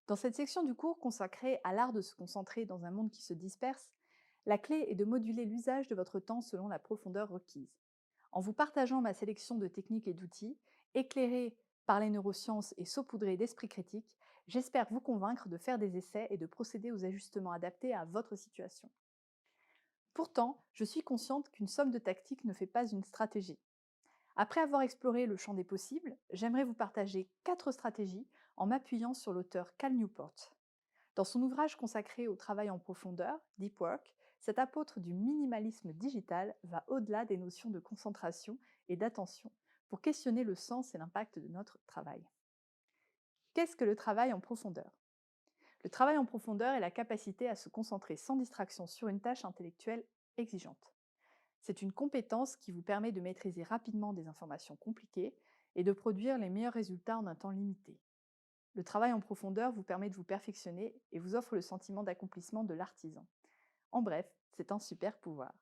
Dans cette section du cours consacrée à l'art de se concentrer dans un monde qui se disperse, la clé est de moduler l'usage de votre temps selon la profondeur requise. En vous partageant ma sélection de techniques et d'outils, éclairés par les neurosciences et saupoudrés d'esprit critique, j'espère vous convaincre de faire des essais et de procéder aux ajustements adaptés à votre situation. Pourtant, je suis consciente qu'une somme de tactiques ne fait pas une stratégie. Après avoir exploré le champ des possibles, j'aimerais vous partager 4 stratégies en m'appuyant sur l'auteur Cal Newport. Dans son ouvrage consacré au travail en profondeur, Deep Work, cet apôtre du minimalisme digital va au-delà des notions de concentration et d'attention pour questionner le sens et l'impact de notre travail. Qu'est-ce que le travail en profondeur? Le travail en profondeur est la capacité à se concentrer sans distraction sur une tâche intellectuelle exigeante. C'est une compétence qui vous permet de maîtriser rapidement des informations compliquées et de produire les meilleurs résultats en un temps limité. Le travail en profondeur vous permet de vous perfectionner et vous offre le sentiment d'accomplissement de l'artisan. En bref, c'est un super pouvoir.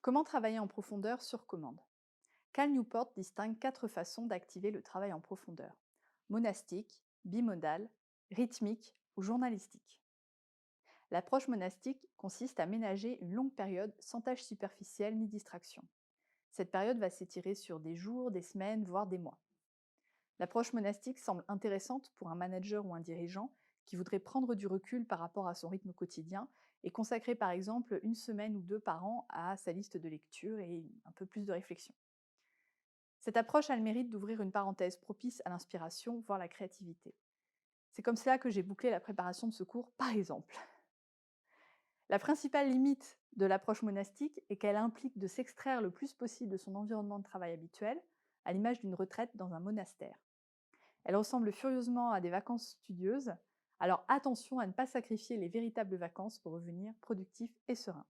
Comment travailler en profondeur sur commande? Cal Newport distingue 4 façons d'activer le travail en profondeur: monastique, bimodal, rythmique ou journalistique. L'approche monastique consiste à ménager une longue période sans tâches superficielles ni distractions. Cette période va s'étirer sur des jours, des semaines, voire des mois. L'approche monastique semble intéressante pour un manager ou un dirigeant qui voudrait prendre du recul par rapport à son rythme quotidien et consacrer par exemple une semaine ou deux par an à sa liste de lecture et un peu plus de réflexion. Cette approche a le mérite d'ouvrir une parenthèse propice à l'inspiration, voire la créativité. C'est comme cela que j'ai bouclé la préparation de ce cours, par exemple. La principale limite de l'approche monastique est qu'elle implique de s'extraire le plus possible de son environnement de travail habituel, à l'image d'une retraite dans un monastère. Elle ressemble furieusement à des vacances studieuses, alors attention à ne pas sacrifier les véritables vacances pour revenir productif et serein.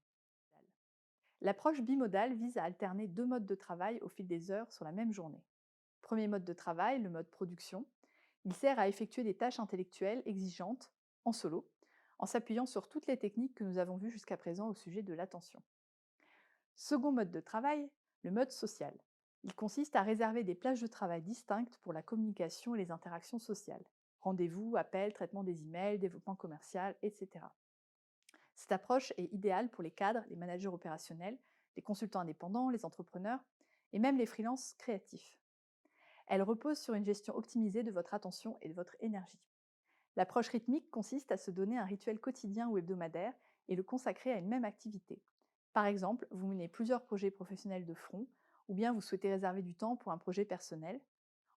L'approche bimodale vise à alterner 2 modes de travail au fil des heures sur la même journée. Premier mode de travail, le mode production. Il sert à effectuer des tâches intellectuelles exigeantes en solo, en s'appuyant sur toutes les techniques que nous avons vues jusqu'à présent au sujet de l'attention. Second mode de travail, le mode social. Il consiste à réserver des plages de travail distinctes pour la communication et les interactions sociales. Rendez-vous, appels, traitement des emails, développement commercial, etc. Cette approche est idéale pour les cadres, les managers opérationnels, les consultants indépendants, les entrepreneurs et même les freelances créatifs. Elle repose sur une gestion optimisée de votre attention et de votre énergie. L'approche rythmique consiste à se donner un rituel quotidien ou hebdomadaire et le consacrer à une même activité. Par exemple, vous menez plusieurs projets professionnels de front, ou bien vous souhaitez réserver du temps pour un projet personnel,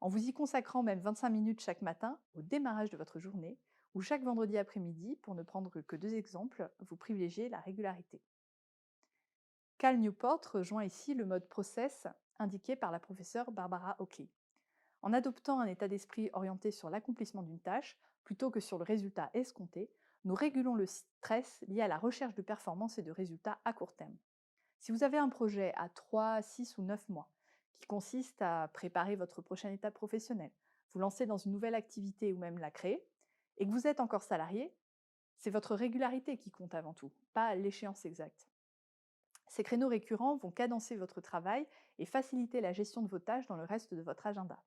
en vous y consacrant même 25 minutes chaque matin au démarrage de votre journée, ou chaque vendredi après-midi, pour ne prendre que 2 exemples, vous privilégiez la régularité. Cal Newport rejoint ici le mode process indiqué par la professeure Barbara Oakley. En adoptant un état d'esprit orienté sur l'accomplissement d'une tâche, plutôt que sur le résultat escompté, nous régulons le stress lié à la recherche de performances et de résultats à court terme. Si vous avez un projet à 3, 6 ou 9 mois qui consiste à préparer votre prochaine étape professionnelle, vous lancer dans une nouvelle activité ou même la créer, et que vous êtes encore salarié, c'est votre régularité qui compte avant tout, pas l'échéance exacte. Ces créneaux récurrents vont cadencer votre travail et faciliter la gestion de vos tâches dans le reste de votre agenda.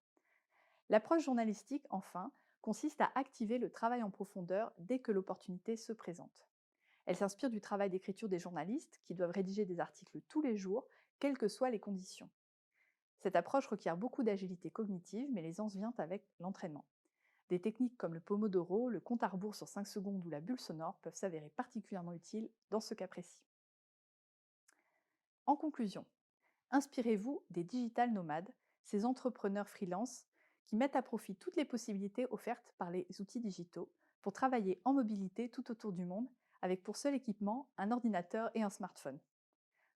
L'approche journalistique, enfin, consiste à activer le travail en profondeur dès que l'opportunité se présente. Elle s'inspire du travail d'écriture des journalistes qui doivent rédiger des articles tous les jours, quelles que soient les conditions. Cette approche requiert beaucoup d'agilité cognitive, mais l'aisance vient avec l'entraînement. Des techniques comme le pomodoro, le compte à rebours sur 5 secondes ou la bulle sonore peuvent s'avérer particulièrement utiles dans ce cas précis. En conclusion, inspirez-vous des digital nomades, ces entrepreneurs freelance qui mettent à profit toutes les possibilités offertes par les outils digitaux pour travailler en mobilité tout autour du monde avec pour seul équipement un ordinateur et un smartphone.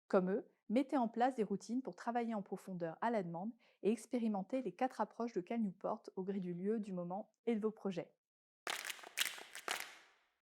Comme eux, mettez en place des routines pour travailler en profondeur à la demande et expérimentez les 4 approches de Cal Newport au gré du lieu, du moment et de vos projets.